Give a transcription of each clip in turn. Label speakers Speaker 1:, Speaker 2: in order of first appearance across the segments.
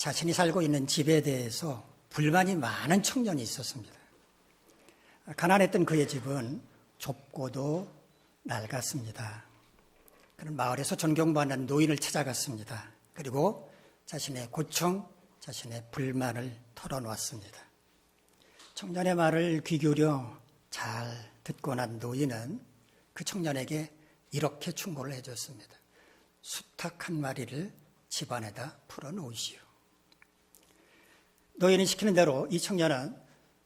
Speaker 1: 자신이 살고 있는 집에 대해서 불만이 많은 청년이 있었습니다. 가난했던 그의 집은 좁고도 낡았습니다. 그는 마을에서 존경받는 노인을 찾아갔습니다. 그리고 자신의 고충, 자신의 불만을 털어놓았습니다. 청년의 말을 귀 기울여 잘 듣고 난 노인은 그 청년에게 이렇게 충고를 해줬습니다. 수탉 한 마리를 집안에다 풀어놓으시오. 노인이 시키는 대로 이 청년은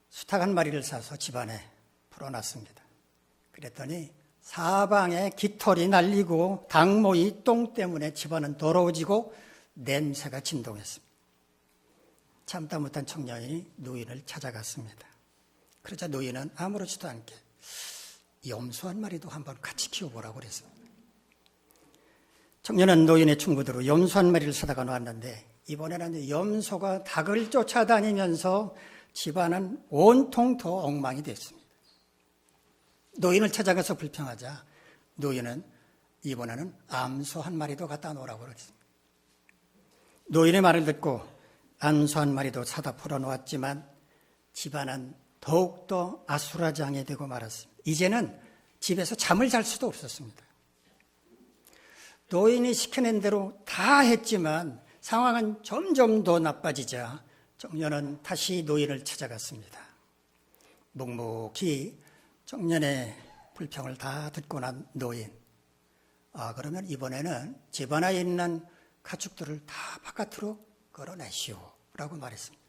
Speaker 1: 수탉 한 마리를 사서 집안에 풀어놨습니다. 그랬더니 사방에 깃털이 날리고 닭모이 똥 때문에 집안은 더러워지고 냄새가 진동했습니다. 참다 못한 청년이 노인을 찾아갔습니다. 그러자 노인은 아무렇지도 않게 염소 한 마리도 한번 같이 키워보라고 그랬습니다. 청년은 노인의 충고대로 염소 한 마리를 사다가 놓았는데 이번에는 염소가 닭을 쫓아다니면서 집안은 온통 더 엉망이 됐습니다. 노인을 찾아가서 불평하자 노인은 이번에는 암소 한 마리도 갖다 놓으라고 그랬습니다. 노인의 말을 듣고 암소 한 마리도 사다 풀어놓았지만 집안은 더욱더 아수라장이 되고 말았습니다. 이제는 집에서 잠을 잘 수도 없었습니다. 노인이 시켜낸 대로 다 했지만 상황은 점점 더 나빠지자 청년은 다시 노인을 찾아갔습니다. 묵묵히 청년의 불평을 다 듣고 난 노인, 그러면 이번에는 집안에 있는 가축들을 다 바깥으로 끌어내시오 라고 말했습니다.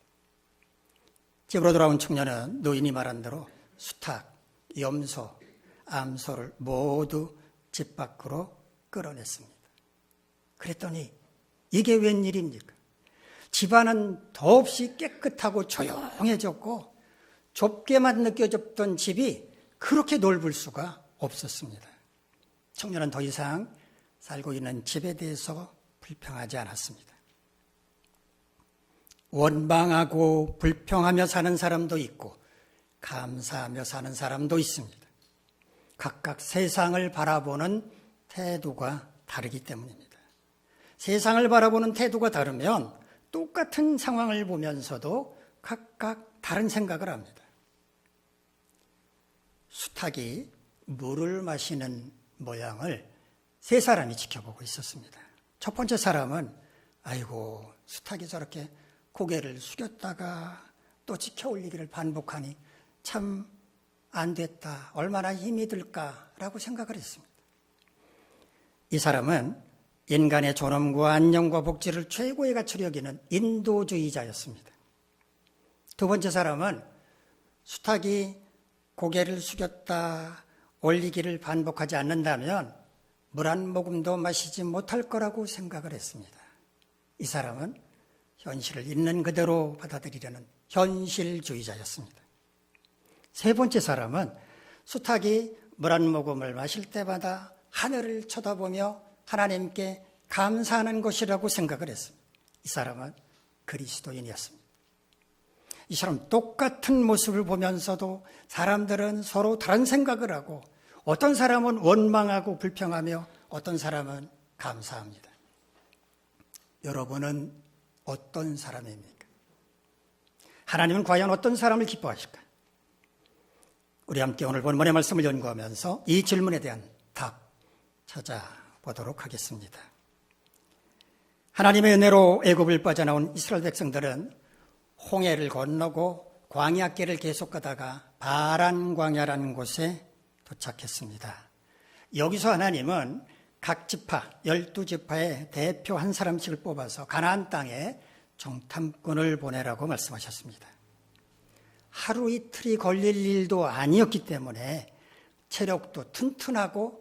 Speaker 1: 집으로 돌아온 청년은 노인이 말한 대로 수탉, 염소, 암소를 모두 집 밖으로 끌어냈습니다. 그랬더니 이게 웬일입니까? 집안은 더없이 깨끗하고 조용해졌고 좁게만 느껴졌던 집이 그렇게 넓을 수가 없었습니다. 청년은 더 이상 살고 있는 집에 대해서 불평하지 않았습니다. 원망하고 불평하며 사는 사람도 있고 감사하며 사는 사람도 있습니다. 각각 세상을 바라보는 태도가 다르기 때문입니다. 세상을 바라보는 태도가 다르면 똑같은 상황을 보면서도 각각 다른 생각을 합니다. 수탉이 물을 마시는 모양을 세 사람이 지켜보고 있었습니다. 첫 번째 사람은 아이고 수탉이 저렇게 고개를 숙였다가 또 지켜 올리기를 반복하니 참 안 됐다. 얼마나 힘이 들까라고 생각을 했습니다. 이 사람은 인간의 존엄과 안녕과 복지를 최고의 가치로 여기는 인도주의자였습니다. 두 번째 사람은 수탉이 고개를 숙였다 올리기를 반복하지 않는다면 물 한 모금도 마시지 못할 거라고 생각을 했습니다. 이 사람은 현실을 있는 그대로 받아들이려는 현실주의자였습니다. 세 번째 사람은 수탉이 물 한 모금을 마실 때마다 하늘을 쳐다보며 하나님께 감사하는 것이라고 생각을 했습니다. 이 사람은 그리스도인이었습니다. 이 사람 똑같은 모습을 보면서도 사람들은 서로 다른 생각을 하고 어떤 사람은 원망하고 불평하며 어떤 사람은 감사합니다. 여러분은 어떤 사람입니까? 하나님은 과연 어떤 사람을 기뻐하실까요? 우리 함께 오늘 본문의 말씀을 연구하면서 이 질문에 대한 답 찾아보도록 하겠습니다. 하나님의 은혜로 애굽을 빠져나온 이스라엘 백성들은 홍해를 건너고 광야길을 계속 가다가 바란 광야라는 곳에 도착했습니다. 여기서 하나님은 각 지파, 12지파의 대표 한 사람씩을 뽑아서 가나안 땅에 정탐꾼을 보내라고 말씀하셨습니다. 하루 이틀이 걸릴 일도 아니었기 때문에 체력도 튼튼하고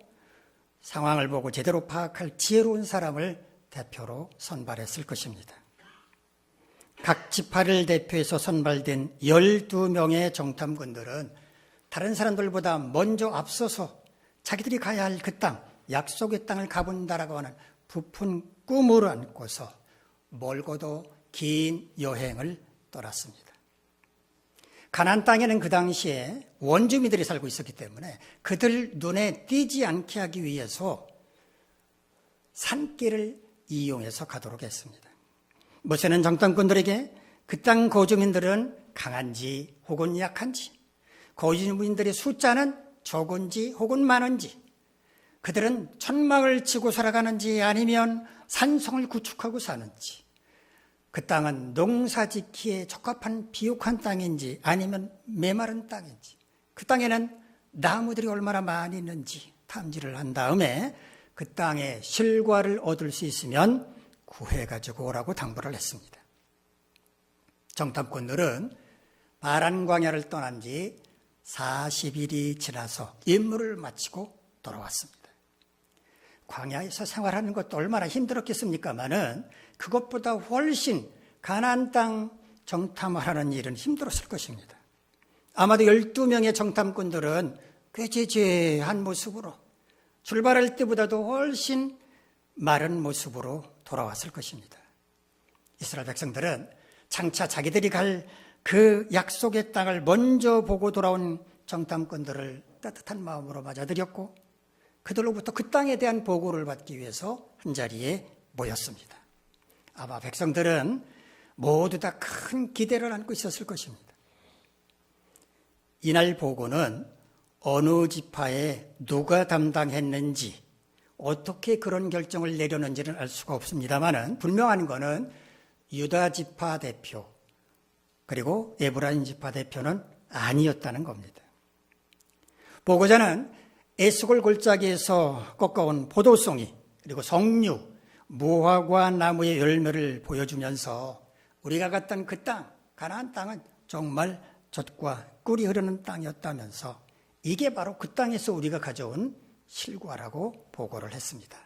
Speaker 1: 상황을 보고 제대로 파악할 지혜로운 사람을 대표로 선발했을 것입니다. 각 지파를 대표해서 선발된 12명의 정탐꾼들은 다른 사람들보다 먼저 앞서서 자기들이 가야 할 그 땅, 약속의 땅을 가본다라고 하는 부푼 꿈을 안고서 멀고도 긴 여행을 떠났습니다. 가나안 땅에는 그 당시에 원주민들이 살고 있었기 때문에 그들 눈에 띄지 않게 하기 위해서 산길을 이용해서 가도록 했습니다. 모세는 정탐꾼들에게 그 땅 거주민들은 강한지 혹은 약한지, 거주민들의 숫자는 적은지 혹은 많은지, 그들은 천막을 치고 살아가는지 아니면 산성을 구축하고 사는지, 그 땅은 농사짓기에 적합한 비옥한 땅인지 아니면 메마른 땅인지, 그 땅에는 나무들이 얼마나 많이 있는지 탐지를 한 다음에 그 땅의 실과를 얻을 수 있으면 구해가지고 오라고 당부를 했습니다. 정탐꾼들은 바란 광야를 떠난 지 40일이 지나서 임무를 마치고 돌아왔습니다. 광야에서 생활하는 것도 얼마나 힘들었겠습니까마는 그것보다 훨씬 가나안 땅 정탐하는 일은 힘들었을 것입니다. 아마도 12명의 정탐꾼들은 꾀죄죄한 모습으로 출발할 때보다도 훨씬 마른 모습으로 돌아왔을 것입니다. 이스라엘 백성들은 장차 자기들이 갈 그 약속의 땅을 먼저 보고 돌아온 정탐꾼들을 따뜻한 마음으로 맞아들였고 그들로부터 그 땅에 대한 보고를 받기 위해서 한자리에 모였습니다. 아마 백성들은 모두 다 큰 기대를 안고 있었을 것입니다. 이날 보고는 어느 지파에 누가 담당했는지 어떻게 그런 결정을 내렸는지는 알 수가 없습니다만 분명한 것은 유다 지파 대표 그리고 에브라임 지파 대표는 아니었다는 겁니다. 보고자는 에스골 골짜기에서 꺾어온 포도송이 그리고 석류, 무화과 나무의 열매를 보여주면서 우리가 갔던 그 땅, 가나안 땅은 정말 젖과 꿀이 흐르는 땅이었다면서 이게 바로 그 땅에서 우리가 가져온 실과라고 보고를 했습니다.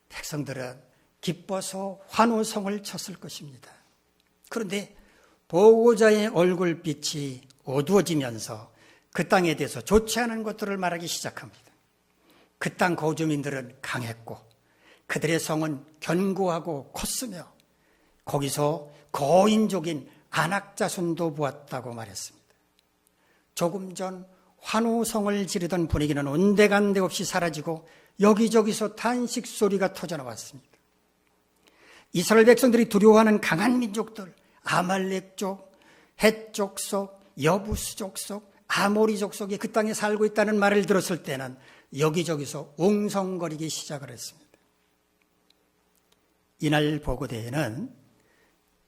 Speaker 1: 백성들은 기뻐서 환호성을 쳤을 것입니다. 그런데 보고자의 얼굴빛이 어두워지면서 그 땅에 대해서 좋지 않은 것들을 말하기 시작합니다. 그 땅 거주민들은 강했고 그들의 성은 견고하고 컸으며 거기서 거인족인 아낙 자손도 보았다고 말했습니다. 조금 전 환호성을 지르던 분위기는 온데간데 없이 사라지고 여기저기서 탄식 소리가 터져나왔습니다. 이스라엘 백성들이 두려워하는 강한 민족들, 아말렉족, 헷족속, 여부스족속, 아모리족 속이 그 땅에 살고 있다는 말을 들었을 때는 여기저기서 웅성거리기 시작을 했습니다. 이날 보고대회는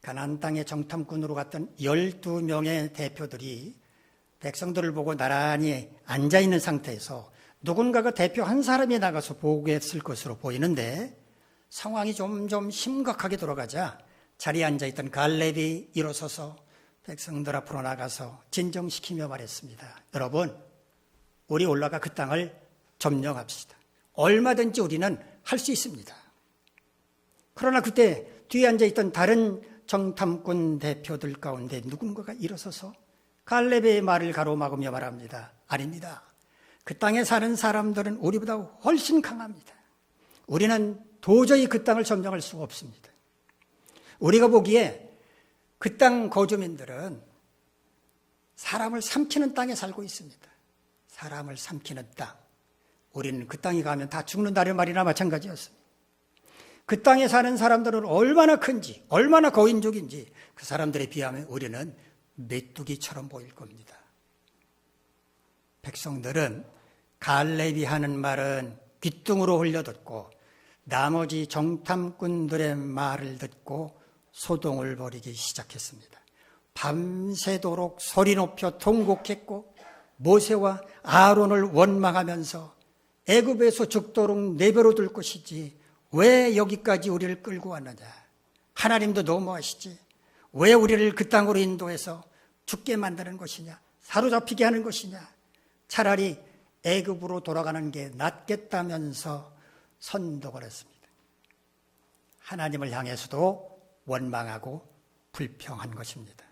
Speaker 1: 가나안 땅의 정탐꾼으로 갔던 12명의 대표들이 백성들을 보고 나란히 앉아있는 상태에서 누군가가 대표 한 사람이 나가서 보고했을 것으로 보이는데 상황이 점점 심각하게 돌아가자 자리에 앉아있던 갈렙이 일어서서 백성들 앞으로 나가서 진정시키며 말했습니다. 여러분, 우리 올라가 그 땅을 점령합시다. 얼마든지 우리는 할 수 있습니다. 그러나 그때 뒤에 앉아있던 다른 정탐꾼 대표들 가운데 누군가가 일어서서 갈렙의 말을 가로막으며 말합니다. 아닙니다. 그 땅에 사는 사람들은 우리보다 훨씬 강합니다. 우리는 도저히 그 땅을 점령할 수가 없습니다. 우리가 보기에 그 땅 거주민들은 사람을 삼키는 땅에 살고 있습니다. 사람을 삼키는 땅. 우리는 그 땅에 가면 다 죽는다는 말이나 마찬가지였습니다. 그 땅에 사는 사람들은 얼마나 큰지, 얼마나 거인족인지 그 사람들에 비하면 우리는 메뚜기처럼 보일 겁니다. 백성들은 갈렙이 하는 말은 귓등으로 흘려듣고 나머지 정탐꾼들의 말을 듣고 소동을 벌이기 시작했습니다. 밤새도록 소리 높여 통곡했고 모세와 아론을 원망하면서 애굽에서 죽도록 내버려 둘 것이지 왜 여기까지 우리를 끌고 왔느냐. 하나님도 너무하시지. 왜 우리를 그 땅으로 인도해서 죽게 만드는 것이냐. 사로잡히게 하는 것이냐. 차라리 애굽으로 돌아가는 게 낫겠다면서 선동을 했습니다. 하나님을 향해서도 원망하고 불평한 것입니다.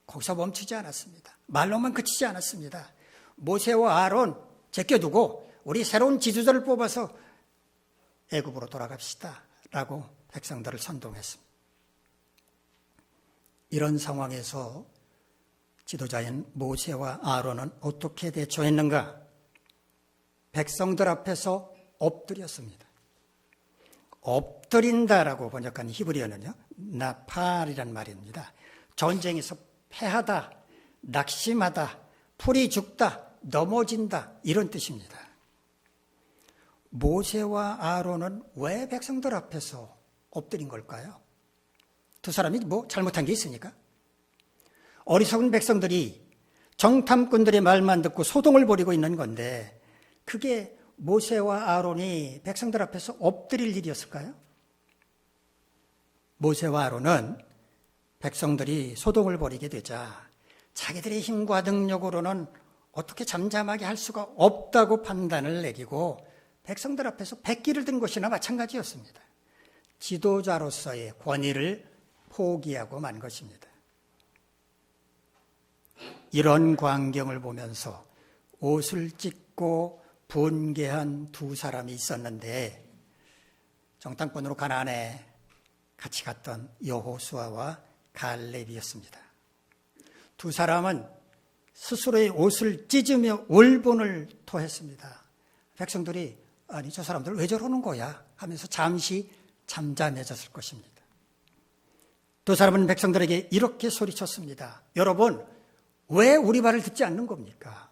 Speaker 1: 거기서 멈추지 않았습니다. 말로만 그치지 않았습니다. 모세와 아론 제껴두고 우리 새로운 지도자를 뽑아서 애굽으로 돌아갑시다 라고 백성들을 선동했습니다. 이런 상황에서 지도자인 모세와 아론은 어떻게 대처했는가? 백성들 앞에서 엎드렸습니다. 엎드린다라고 번역한 히브리어는요, 나팔이란 말입니다. 전쟁에서 패하다, 낙심하다, 풀이 죽다, 넘어진다 이런 뜻입니다. 모세와 아론은 왜 백성들 앞에서 엎드린 걸까요? 두 사람이 뭐 잘못한 게 있으니까? 어리석은 백성들이 정탐꾼들의 말만 듣고 소동을 벌이고 있는 건데 그게 모세와 아론이 백성들 앞에서 엎드릴 일이었을까요? 모세와 아론은 백성들이 소동을 벌이게 되자 자기들의 힘과 능력으로는 어떻게 잠잠하게 할 수가 없다고 판단을 내리고 백성들 앞에서 백기를 든 것이나 마찬가지였습니다. 지도자로서의 권위를 포기하고 만 것입니다. 이런 광경을 보면서 옷을 찢고 분개한 두 사람이 있었는데 정탐꾼으로 가나안에 같이 갔던 여호수아와 갈렙이었습니다. 두 사람은 스스로의 옷을 찢으며 울분을 토했습니다. 백성들이 아니 저 사람들 왜 저러는 거야 하면서 잠시 잠잠해졌을 것입니다. 두 사람은 백성들에게 이렇게 소리쳤습니다. 여러분 왜 우리 말을 듣지 않는 겁니까?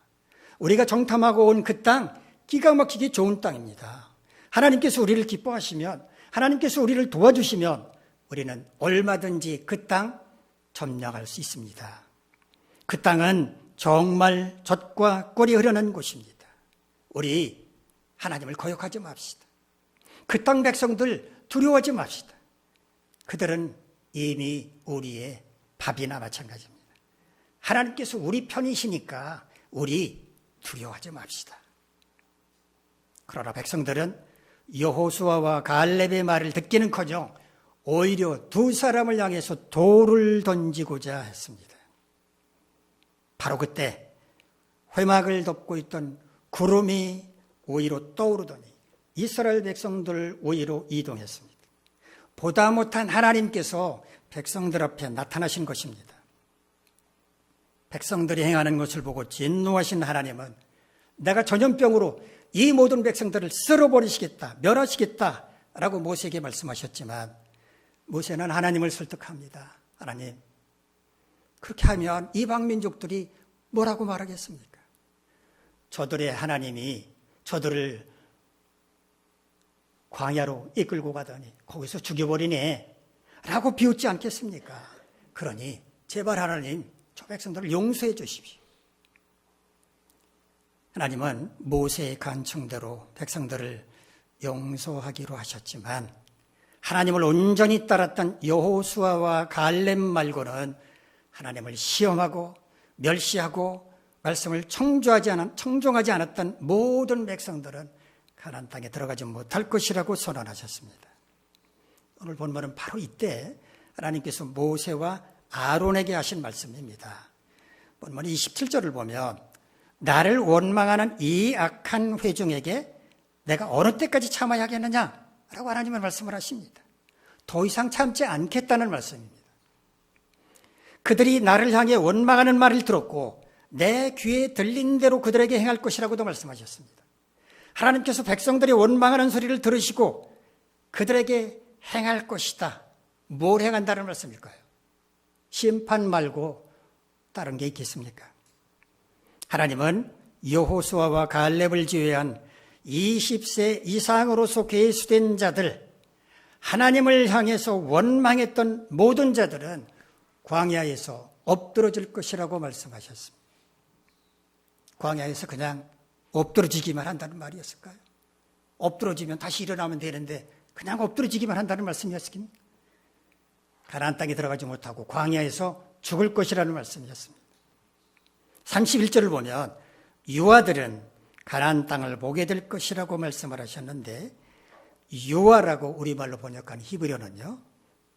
Speaker 1: 우리가 정탐하고 온 그 땅 기가 막히게 좋은 땅입니다. 하나님께서 우리를 기뻐하시면 하나님께서 우리를 도와주시면 우리는 얼마든지 그 땅 점령할 수 있습니다. 그 땅은 정말 젖과 꿀이 흐르는 곳입니다. 우리 하나님을 거역하지 맙시다. 그 땅 백성들 두려워하지 맙시다. 그들은 이미 우리의 밥이나 마찬가지입니다. 하나님께서 우리 편이시니까 우리 두려워하지 맙시다. 그러나 백성들은 여호수아와 갈렙의 말을 듣기는커녕 오히려 두 사람을 향해서 돌을 던지고자 했습니다. 바로 그때 회막을 덮고 있던 구름이 오히려 떠오르더니 이스라엘 백성들 오히려 이동했습니다. 보다 못한 하나님께서 백성들 앞에 나타나신 것입니다. 백성들이 행하는 것을 보고 진노하신 하나님은 내가 전염병으로 이 모든 백성들을 쓸어버리시겠다, 멸하시겠다라고 모세에게 말씀하셨지만 모세는 하나님을 설득합니다. 하나님, 그렇게 하면 이방 민족들이 뭐라고 말하겠습니까? 저들의 하나님이 저들을 광야로 이끌고 가더니 거기서 죽여버리네 라고 비웃지 않겠습니까? 그러니 제발 하나님 저 백성들을 용서해 주십시오. 하나님은 모세의 간청대로 백성들을 용서하기로 하셨지만 하나님을 온전히 따랐던 여호수아와 갈렙 말고는 하나님을 시험하고 멸시하고 말씀을 청종하지 않았던 모든 백성들은 가나안 땅에 들어가지 못할 것이라고 선언하셨습니다. 오늘 본문은 바로 이때 하나님께서 모세와 아론에게 하신 말씀입니다. 본문 27절을 보면 나를 원망하는 이 악한 회중에게 내가 어느 때까지 참아야 하겠느냐 라고 하나님은 말씀을 하십니다. 더 이상 참지 않겠다는 말씀입니다. 그들이 나를 향해 원망하는 말을 들었고 내 귀에 들린 대로 그들에게 행할 것이라고도 말씀하셨습니다. 하나님께서 백성들이 원망하는 소리를 들으시고 그들에게 행할 것이다. 뭘 행한다는 말씀일까요? 심판 말고 다른 게 있겠습니까? 하나님은 여호수아와 갈렙을 제외한 20세 이상으로서 계수된 자들, 하나님을 향해서 원망했던 모든 자들은 광야에서 엎드러질 것이라고 말씀하셨습니다. 광야에서 그냥 엎드러지기만 한다는 말이었을까요? 엎드러지면 다시 일어나면 되는데 그냥 엎드러지기만 한다는 말씀이었습니까? 가나안 땅에 들어가지 못하고 광야에서 죽을 것이라는 말씀이었습니다. 31절을 보면 유아들은 가나안 땅을 보게 될 것이라고 말씀을 하셨는데 유아라고 우리말로 번역한 히브리어는요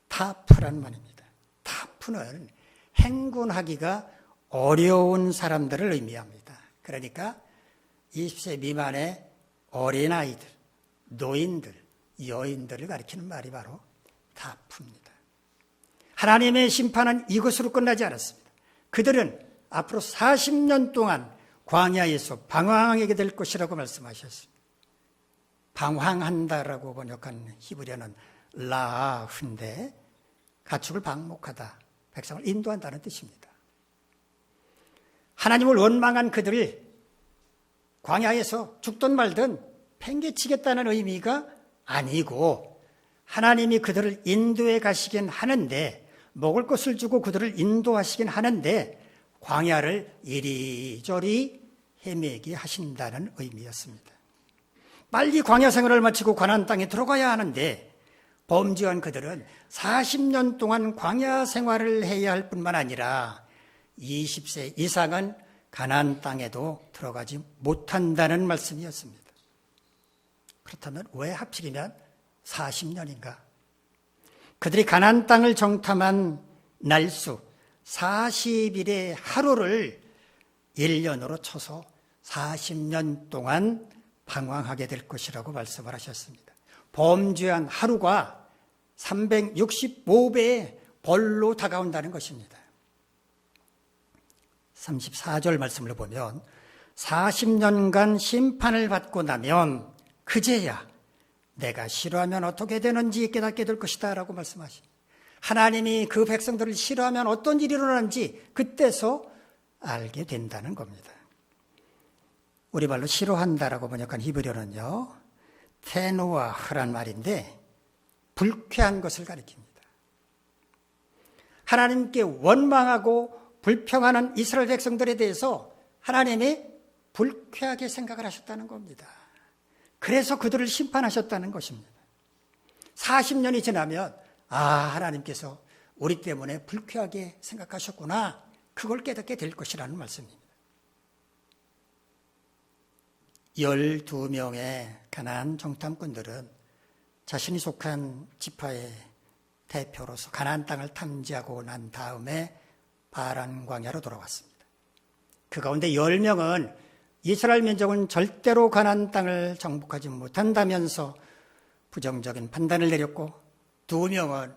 Speaker 1: 타프란 말입니다. 타프는 행군하기가 어려운 사람들을 의미합니다. 그러니까 20세 미만의 어린아이들, 노인들, 여인들을 가리키는 말이 바로 타프입니다. 하나님의 심판은 이것으로 끝나지 않았습니다. 그들은 앞으로 40년 동안 광야에서 방황하게 될 것이라고 말씀하셨습니다. 방황한다라고 번역한 히브리어는 라아흐인데 가축을 방목하다, 백성을 인도한다는 뜻입니다. 하나님을 원망한 그들을 광야에서 죽든 말든 팽개치겠다는 의미가 아니고 하나님이 그들을 인도해 가시긴 하는데, 먹을 것을 주고 그들을 인도하시긴 하는데 광야를 이리저리 헤매게 하신다는 의미였습니다. 빨리 광야 생활을 마치고 가나안 땅에 들어가야 하는데 범죄한 그들은 40년 동안 광야 생활을 해야 할 뿐만 아니라 20세 이상은 가나안 땅에도 들어가지 못한다는 말씀이었습니다. 그렇다면 왜 하필이면 40년인가? 그들이 가나안 땅을 정탐한 날수 40일의 하루를 1년으로 쳐서 40년 동안 방황하게 될 것이라고 말씀을 하셨습니다. 범죄한 하루가 365배의 벌로 다가온다는 것입니다. 34절 말씀을 보면 40년간 심판을 받고 나면 그제야 내가 싫어하면 어떻게 되는지 깨닫게 될 것이다 라고 말씀하십니다. 하나님이 그 백성들을 싫어하면 어떤 일이 일어나는지 그때서 알게 된다는 겁니다. 우리 말로 싫어한다라고 번역한 히브리어는요, 테노아흐란 말인데 불쾌한 것을 가리킵니다. 하나님께 원망하고 불평하는 이스라엘 백성들에 대해서 하나님이 불쾌하게 생각을 하셨다는 겁니다. 그래서 그들을 심판하셨다는 것입니다. 40년이 지나면 하나님께서 우리 때문에 불쾌하게 생각하셨구나, 그걸 깨닫게 될 것이라는 말씀입니다. 12명의 가나안 정탐꾼들은 자신이 속한 지파의 대표로서 가나안 땅을 탐지하고 난 다음에 바란 광야로 돌아왔습니다. 그 가운데 10명은 이스라엘 민족은 절대로 가나안 땅을 정복하지 못한다면서 부정적인 판단을 내렸고, 2명은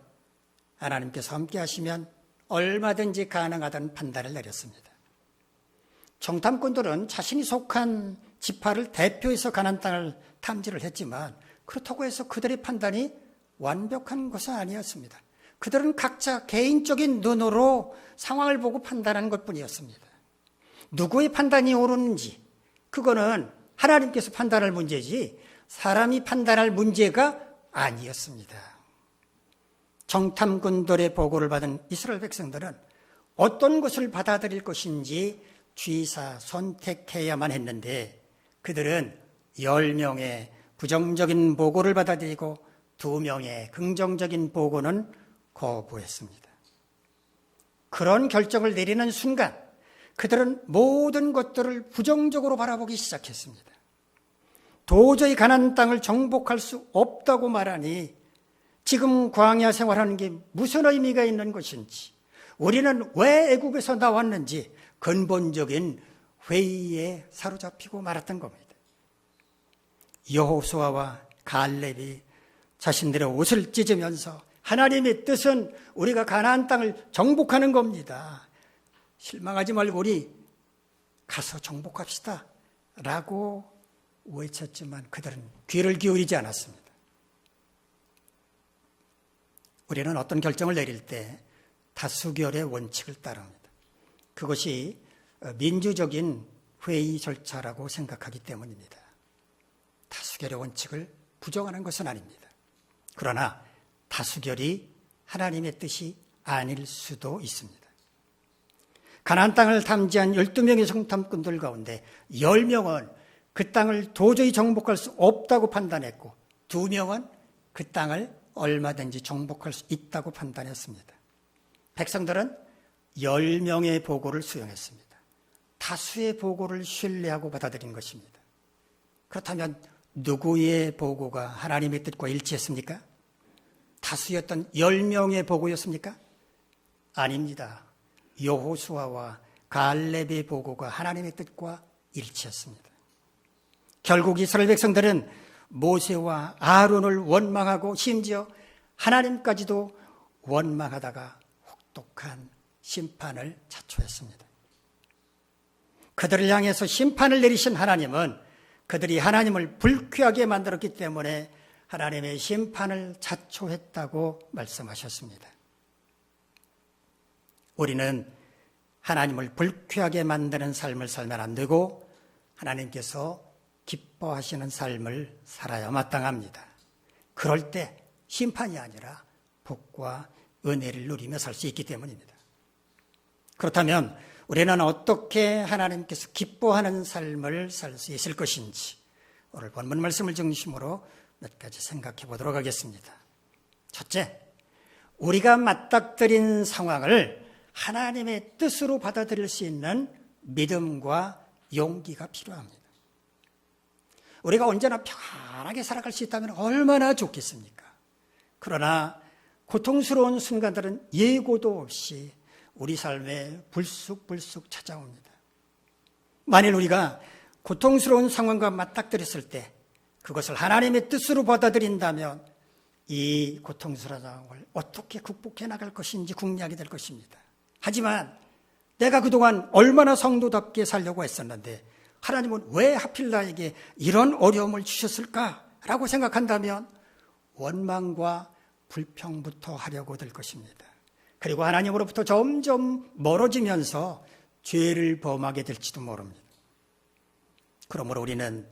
Speaker 1: 하나님께서 함께 하시면 얼마든지 가능하다는 판단을 내렸습니다. 정탐꾼들은 자신이 속한 지파를 대표해서 가나안 땅을 탐지를 했지만 그렇다고 해서 그들의 판단이 완벽한 것은 아니었습니다. 그들은 각자 개인적인 눈으로 상황을 보고 판단한 것뿐이었습니다. 누구의 판단이 옳은지 그거는 하나님께서 판단할 문제지 사람이 판단할 문제가 아니었습니다. 정탐꾼들의 보고를 받은 이스라엘 백성들은 어떤 것을 받아들일 것인지 취사 선택해야만 했는데 그들은 10명의 부정적인 보고를 받아들이고 2명의 긍정적인 보고는 거부했습니다. 그런 결정을 내리는 순간 그들은 모든 것들을 부정적으로 바라보기 시작했습니다. 도저히 가나안 땅을 정복할 수 없다고 말하니 지금 광야 생활하는 게 무슨 의미가 있는 것인지, 우리는 왜 애국에서 나왔는지 근본적인 회의에 사로잡히고 말았던 겁니다. 여호수아와 갈렙이 자신들의 옷을 찢으면서 하나님의 뜻은 우리가 가나안 땅을 정복하는 겁니다. 실망하지 말고 우리 가서 정복합시다 라고 외쳤지만 그들은 귀를 기울이지 않았습니다. 우리는 어떤 결정을 내릴 때 다수결의 원칙을 따릅니다. 그것이 민주적인 회의 절차라고 생각하기 때문입니다. 다수결의 원칙을 부정하는 것은 아닙니다. 그러나 다수결이 하나님의 뜻이 아닐 수도 있습니다. 가나안 땅을 탐지한 12명의 정탐꾼들 가운데 10명은 그 땅을 도저히 정복할 수 없다고 판단했고 2명은 그 땅을 얼마든지 정복할 수 있다고 판단했습니다. 백성들은 10명의 보고를 수용했습니다. 다수의 보고를 신뢰하고 받아들인 것입니다. 그렇다면 누구의 보고가 하나님의 뜻과 일치했습니까? 다수였던 10명의 보고였습니까? 아닙니다. 여호수아와 갈렙의 보고가 하나님의 뜻과 일치했습니다. 결국 이스라엘 백성들은 모세와 아론을 원망하고 심지어 하나님까지도 원망하다가 혹독한 심판을 자초했습니다. 그들을 향해서 심판을 내리신 하나님은 그들이 하나님을 불쾌하게 만들었기 때문에 하나님의 심판을 자초했다고 말씀하셨습니다. 우리는 하나님을 불쾌하게 만드는 삶을 살면 안 되고 하나님께서 기뻐하시는 삶을 살아야 마땅합니다. 그럴 때 심판이 아니라 복과 은혜를 누리며 살 수 있기 때문입니다. 그렇다면 우리는 어떻게 하나님께서 기뻐하는 삶을 살 수 있을 것인지 오늘 본문 말씀을 중심으로 몇 가지 생각해 보도록 하겠습니다. 첫째, 우리가 맞닥뜨린 상황을 하나님의 뜻으로 받아들일 수 있는 믿음과 용기가 필요합니다. 우리가 언제나 편하게 살아갈 수 있다면 얼마나 좋겠습니까? 그러나 고통스러운 순간들은 예고도 없이 우리 삶에 불쑥불쑥 찾아옵니다. 만일 우리가 고통스러운 상황과 맞닥뜨렸을 때 그것을 하나님의 뜻으로 받아들인다면 이 고통스러운 상황을 어떻게 극복해 나갈 것인지 궁리하게 될 것입니다. 하지만 내가 그동안 얼마나 성도답게 살려고 했었는데 하나님은 왜 하필 나에게 이런 어려움을 주셨을까라고 생각한다면 원망과 불평부터 하려고 될 것입니다. 그리고 하나님으로부터 점점 멀어지면서 죄를 범하게 될지도 모릅니다. 그러므로 우리는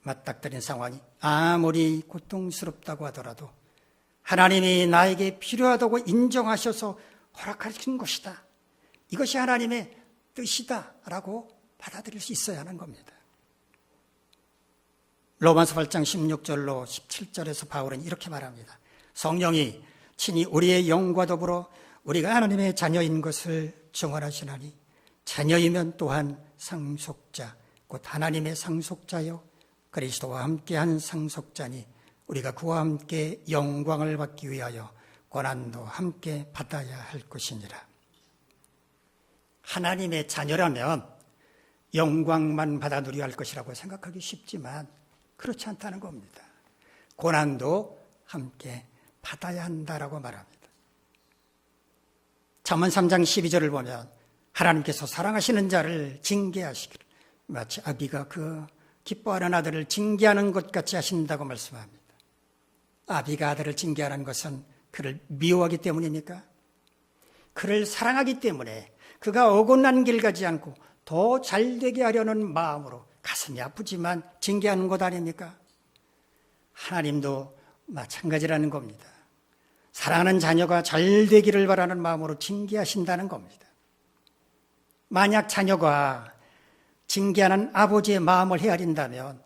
Speaker 1: 맞닥뜨린 상황이 아무리 고통스럽다고 하더라도 하나님이 나에게 필요하다고 인정하셔서 허락하신 것이다. 이것이 하나님의 뜻이다 라고 받아들일 수 있어야 하는 겁니다. 로마서 8장 16절로 17절에서 바울은 이렇게 말합니다. 성령이 친히 우리의 영과 더불어 우리가 하나님의 자녀인 것을 증언하시나니 자녀이면 또한 상속자 곧 하나님의 상속자요 그리스도와 함께한 상속자니 우리가 그와 함께 영광을 받기 위하여 고난도 함께 받아야 할 것이니라. 하나님의 자녀라면 영광만 받아 누려야 할 것이라고 생각하기 쉽지만 그렇지 않다는 겁니다. 고난도 함께 받아야 한다라고 말합니다. 잠언 3장 12절을 보면 하나님께서 사랑하시는 자를 징계하시기를 마치 아비가 그 기뻐하는 아들을 징계하는 것 같이 하신다고 말씀합니다. 아비가 아들을 징계하는 것은 그를 미워하기 때문입니까? 그를 사랑하기 때문에 그가 어긋난 길 가지 않고 더 잘되게 하려는 마음으로 가슴이 아프지만 징계하는 것 아닙니까? 하나님도 마찬가지라는 겁니다. 사랑하는 자녀가 잘되기를 바라는 마음으로 징계하신다는 겁니다. 만약 자녀가 징계하는 아버지의 마음을 헤아린다면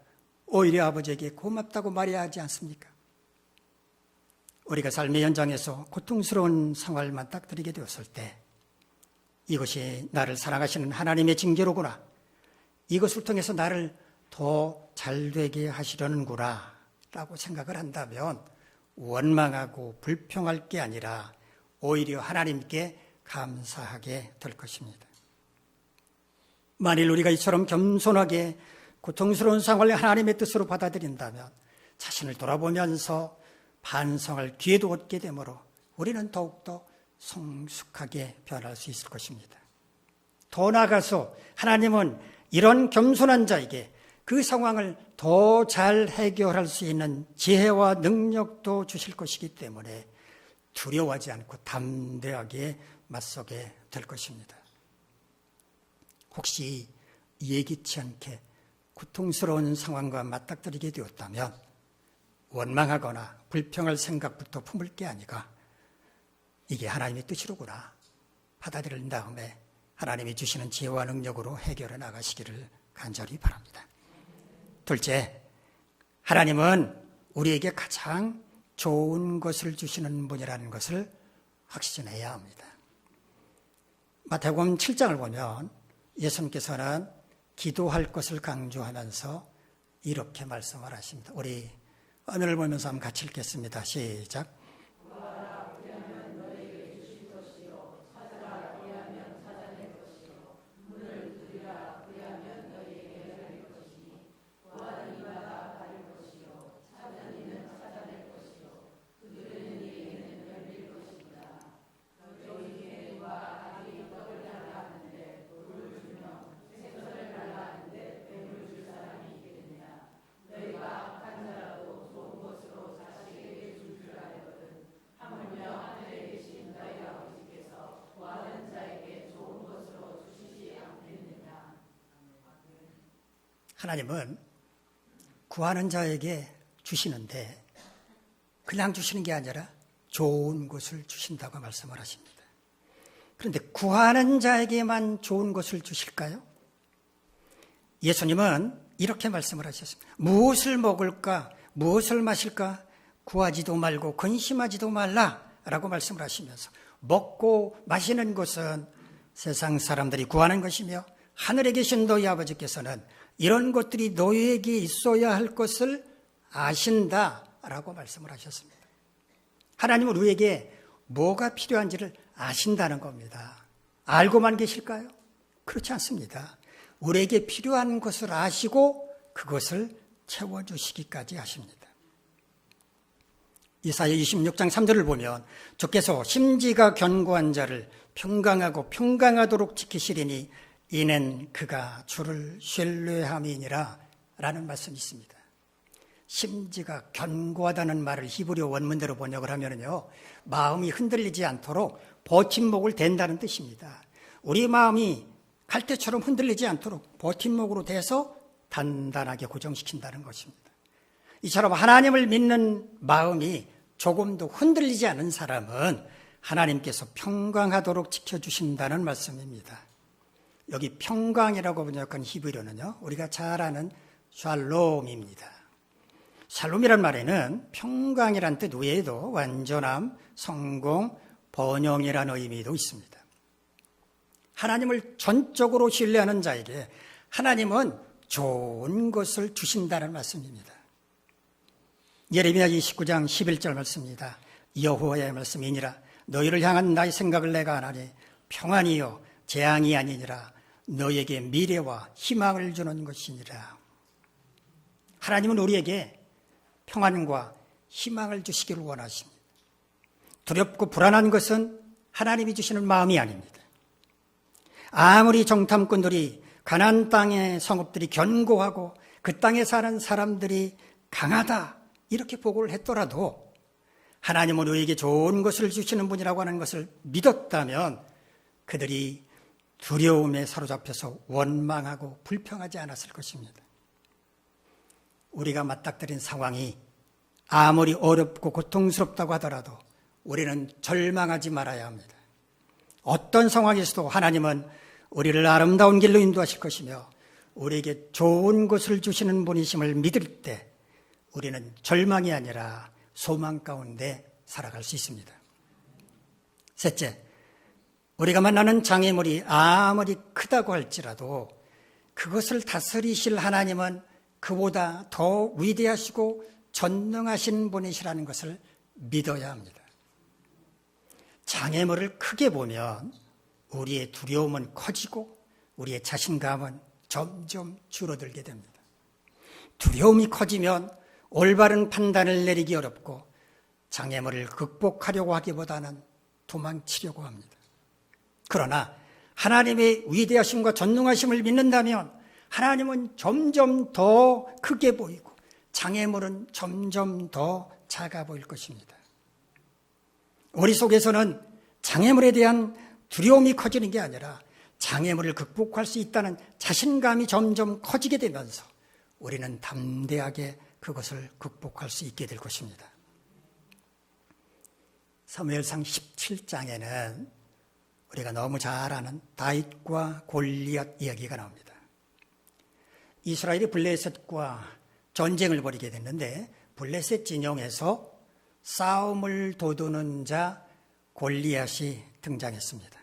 Speaker 1: 오히려 아버지에게 고맙다고 말해야 하지 않습니까? 우리가 삶의 현장에서 고통스러운 상황을 맞닥뜨리게 되었을 때 이것이 나를 사랑하시는 하나님의 징계로구나. 이것을 통해서 나를 더 잘되게 하시려는구나 라고 생각을 한다면 원망하고 불평할 게 아니라 오히려 하나님께 감사하게 될 것입니다. 만일 우리가 이처럼 겸손하게 고통스러운 상황을 하나님의 뜻으로 받아들인다면 자신을 돌아보면서 반성할 기회도 얻게 되므로 우리는 더욱더 성숙하게 변할 수 있을 것입니다. 더 나아가서 하나님은 이런 겸손한 자에게 그 상황을 더 잘 해결할 수 있는 지혜와 능력도 주실 것이기 때문에 두려워하지 않고 담대하게 맞서게 될 것입니다. 혹시 예기치 않게 고통스러운 상황과 맞닥뜨리게 되었다면 원망하거나 불평할 생각부터 품을 게 아니라 이게 하나님의 뜻이로구나 받아들인 다음에 하나님이 주시는 지혜와 능력으로 해결해 나가시기를 간절히 바랍니다. 둘째, 하나님은 우리에게 가장 좋은 것을 주시는 분이라는 것을 확신해야 합니다. 마태복음 7장을 보면 예수님께서는 기도할 것을 강조하면서 이렇게 말씀을 하십니다. 우리 오늘을 보면서 한번 같이 읽겠습니다. 시작. 하나님은 구하는 자에게 주시는데 그냥 주시는 게 아니라 좋은 것을 주신다고 말씀을 하십니다. 그런데 구하는 자에게만 좋은 것을 주실까요? 예수님은 이렇게 말씀을 하셨습니다. 무엇을 먹을까, 무엇을 마실까 구하지도 말고 근심하지도 말라라고 말씀을 하시면서 먹고 마시는 것은 세상 사람들이 구하는 것이며 하늘에 계신 너희 아버지께서는 이런 것들이 너희에게 있어야 할 것을 아신다라고 말씀을 하셨습니다. 하나님은 우리에게 뭐가 필요한지를 아신다는 겁니다. 알고만 계실까요? 그렇지 않습니다. 우리에게 필요한 것을 아시고 그것을 채워주시기까지 하십니다. 이사야 26장 3절을 보면 주께서 심지가 견고한 자를 평강하고 평강하도록 지키시리니 이는 그가 주를 신뢰함이니라 라는 말씀이 있습니다. 심지가 견고하다는 말을 히브리어 원문대로 번역을 하면요, 마음이 흔들리지 않도록 버팀목을 댄다는 뜻입니다. 우리 마음이 갈대처럼 흔들리지 않도록 버팀목으로 대서 단단하게 고정시킨다는 것입니다. 이처럼 하나님을 믿는 마음이 조금도 흔들리지 않은 사람은 하나님께서 평강하도록 지켜주신다는 말씀입니다. 여기 평강이라고 번역한 히브리어는요, 우리가 잘 아는 샬롬입니다. 샬롬이란 말에는 평강이란 뜻 외에도 완전함, 성공, 번영이라는 의미도 있습니다. 하나님을 전적으로 신뢰하는 자에게 하나님은 좋은 것을 주신다는 말씀입니다. 예레미야 29장 11절 말씀입니다. 여호와의 말씀이니라 너희를 향한 나의 생각을 내가 아나니 평안이요 재앙이 아니니라 너희에게 미래와 희망을 주는 것이니라. 하나님은 우리에게 평안과 희망을 주시기를 원하십니다. 두렵고 불안한 것은 하나님이 주시는 마음이 아닙니다. 아무리 정탐꾼들이 가나안 땅의 성읍들이 견고하고 그 땅에 사는 사람들이 강하다 이렇게 보고를 했더라도 하나님은 우리에게 좋은 것을 주시는 분이라고 하는 것을 믿었다면 그들이 두려움에 사로잡혀서 원망하고 불평하지 않았을 것입니다. 우리가 맞닥뜨린 상황이 아무리 어렵고 고통스럽다고 하더라도 우리는 절망하지 말아야 합니다. 어떤 상황에서도 하나님은 우리를 아름다운 길로 인도하실 것이며 우리에게 좋은 것을 주시는 분이심을 믿을 때 우리는 절망이 아니라 소망 가운데 살아갈 수 있습니다. 셋째, 우리가 만나는 장애물이 아무리 크다고 할지라도 그것을 다스리실 하나님은 그보다 더 위대하시고 전능하신 분이시라는 것을 믿어야 합니다. 장애물을 크게 보면 우리의 두려움은 커지고 우리의 자신감은 점점 줄어들게 됩니다. 두려움이 커지면 올바른 판단을 내리기 어렵고 장애물을 극복하려고 하기보다는 도망치려고 합니다. 그러나 하나님의 위대하심과 전능하심을 믿는다면 하나님은 점점 더 크게 보이고 장애물은 점점 더 작아 보일 것입니다. 우리 속에서는 장애물에 대한 두려움이 커지는 게 아니라 장애물을 극복할 수 있다는 자신감이 점점 커지게 되면서 우리는 담대하게 그것을 극복할 수 있게 될 것입니다. 사무엘상 17장에는 우리가 너무 잘 아는 다윗과 골리앗 이야기가 나옵니다. 이스라엘이 블레셋과 전쟁을 벌이게 됐는데 블레셋 진영에서 싸움을 도두는 자 골리앗이 등장했습니다.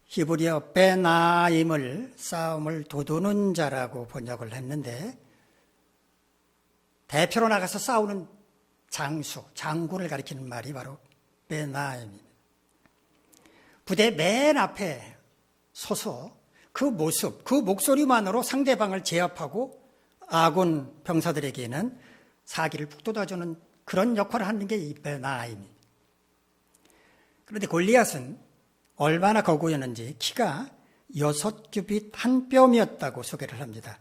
Speaker 1: 히브리어 베나임을 싸움을 도두는 자라고 번역을 했는데 대표로 나가서 싸우는 장수, 장군을 가리키는 말이 바로 베나임입니다. 부대 맨 앞에 서서 그 모습, 그 목소리만으로 상대방을 제압하고 아군 병사들에게는 사기를 북돋아주는 그런 역할을 하는 게 이 베나임입니다. 그런데 골리앗은 얼마나 거구였는지 키가 6규빗 한 뼘이었다고 소개를 합니다.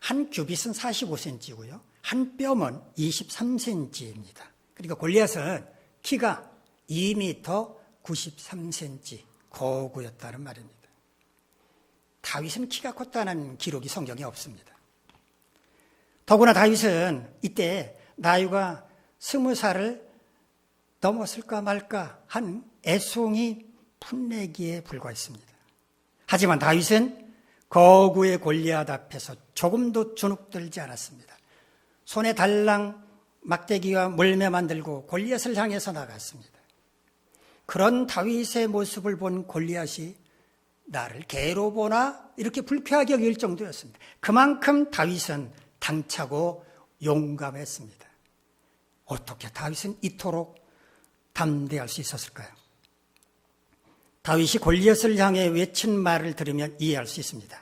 Speaker 1: 한 규빗은 45cm고요. 한 뼘은 23cm입니다. 그러니까 골리앗은 키가 2m 93cm 거구였다는 말입니다. 다윗은 키가 컸다는 기록이 성경에 없습니다. 더구나 다윗은 이때 나이가 20살을 넘었을까 말까 한 애송이 풋내기에 불과했습니다. 하지만 다윗은 거구의 골리앗 앞에서 조금도 주눅들지 않았습니다. 손에 달랑 막대기와 물매만 들고 골리앗을 향해서 나갔습니다. 그런 다윗의 모습을 본 골리앗이 나를 개로 보나 이렇게 불쾌하게 여길 정도였습니다. 그만큼 다윗은 당차고 용감했습니다. 어떻게 다윗은 이토록 담대할 수 있었을까요? 다윗이 골리앗을 향해 외친 말을 들으면 이해할 수 있습니다.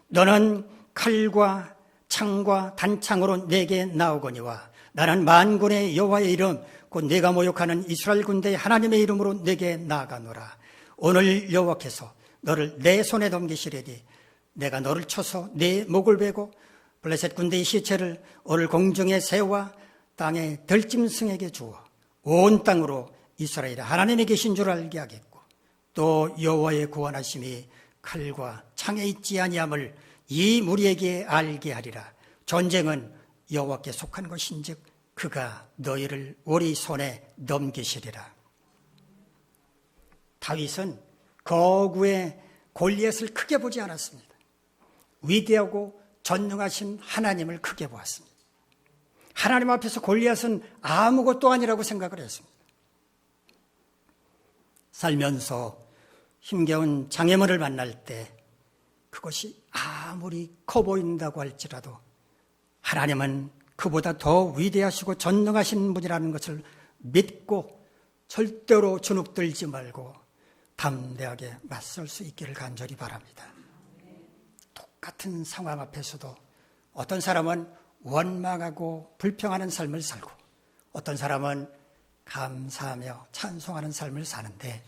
Speaker 1: 너는 칼과 창과 단창으로 내게 나오거니와 나는 만군의 여호와의 이름 곧 내가 모욕하는 이스라엘 군대의 하나님의 이름으로 내게 나아가노라. 오늘 여호와께서 너를 내 손에 넘기시리니 내가 너를 쳐서 내 목을 베고 블레셋 군대의 시체를 오늘 공중의 새와 땅의 들짐승에게 주어 온 땅으로 이스라엘의 하나님이 계신 줄 알게 하겠고 또 여호와의 구원하심이 칼과 창에 있지 아니함을 이 무리에게 알게 하리라. 전쟁은 여호와께 속한 것인즉 그가 너희를 우리 손에 넘기시리라. 다윗은 거구의 골리앗을 크게 보지 않았습니다. 위대하고 전능하신 하나님을 크게 보았습니다. 하나님 앞에서 골리앗은 아무것도 아니라고 생각을 했습니다. 살면서 힘겨운 장애물을 만날 때 그것이 아무리 커 보인다고 할지라도 하나님은 그보다 더 위대하시고 전능하신 분이라는 것을 믿고 절대로 주눅들지 말고 담대하게 맞설 수 있기를 간절히 바랍니다. 똑같은 상황 앞에서도 어떤 사람은 원망하고 불평하는 삶을 살고 어떤 사람은 감사하며 찬송하는 삶을 사는데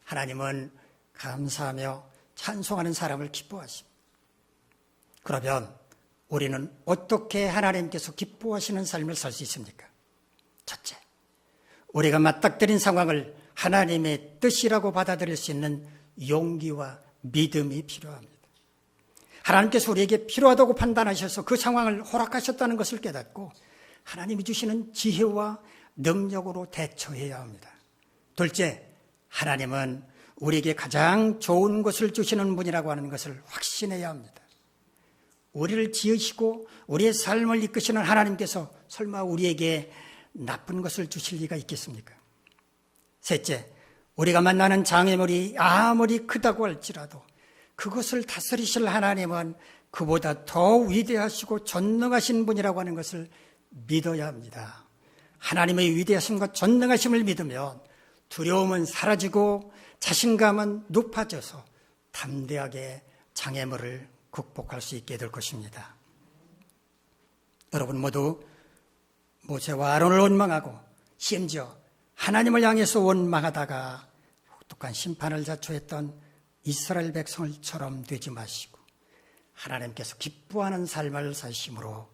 Speaker 1: 하나님은 감사하며 찬송하는 사람을 기뻐하십니다. 그러면 우리는 어떻게 하나님께서 기뻐하시는 삶을 살 수 있습니까? 첫째, 우리가 맞닥뜨린 상황을 하나님의 뜻이라고 받아들일 수 있는 용기와 믿음이 필요합니다. 하나님께서 우리에게 필요하다고 판단하셔서 그 상황을 허락하셨다는 것을 깨닫고 하나님이 주시는 지혜와 능력으로 대처해야 합니다. 둘째, 하나님은 우리에게 가장 좋은 것을 주시는 분이라고 하는 것을 확신해야 합니다. 우리를 지으시고 우리의 삶을 이끄시는 하나님께서 설마 우리에게 나쁜 것을 주실 리가 있겠습니까? 셋째, 우리가 만나는 장애물이 아무리 크다고 할지라도 그것을 다스리실 하나님은 그보다 더 위대하시고 전능하신 분이라고 하는 것을 믿어야 합니다. 하나님의 위대하심과 전능하심을 믿으면 두려움은 사라지고 자신감은 높아져서 담대하게 장애물을 극복할 수 있게 될 것입니다. 여러분 모두 모세와 아론을 원망하고 심지어 하나님을 향해서 원망하다가 혹독한 심판을 자초했던 이스라엘 백성을처럼 되지 마시고 하나님께서 기뻐하는 삶을 사심으로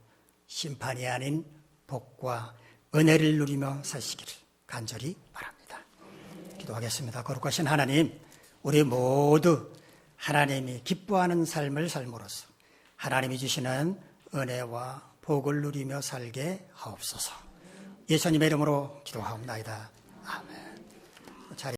Speaker 1: 심판이 아닌 복과 은혜를 누리며 사시기를 간절히 바랍니다. 기도하겠습니다. 거룩하신 하나님, 우리 모두 하나님이 기뻐하는 삶을 삶으로써 하나님이 주시는 은혜와 복을 누리며 살게 하옵소서. 예수님의 이름으로 기도하옵나이다. 아멘.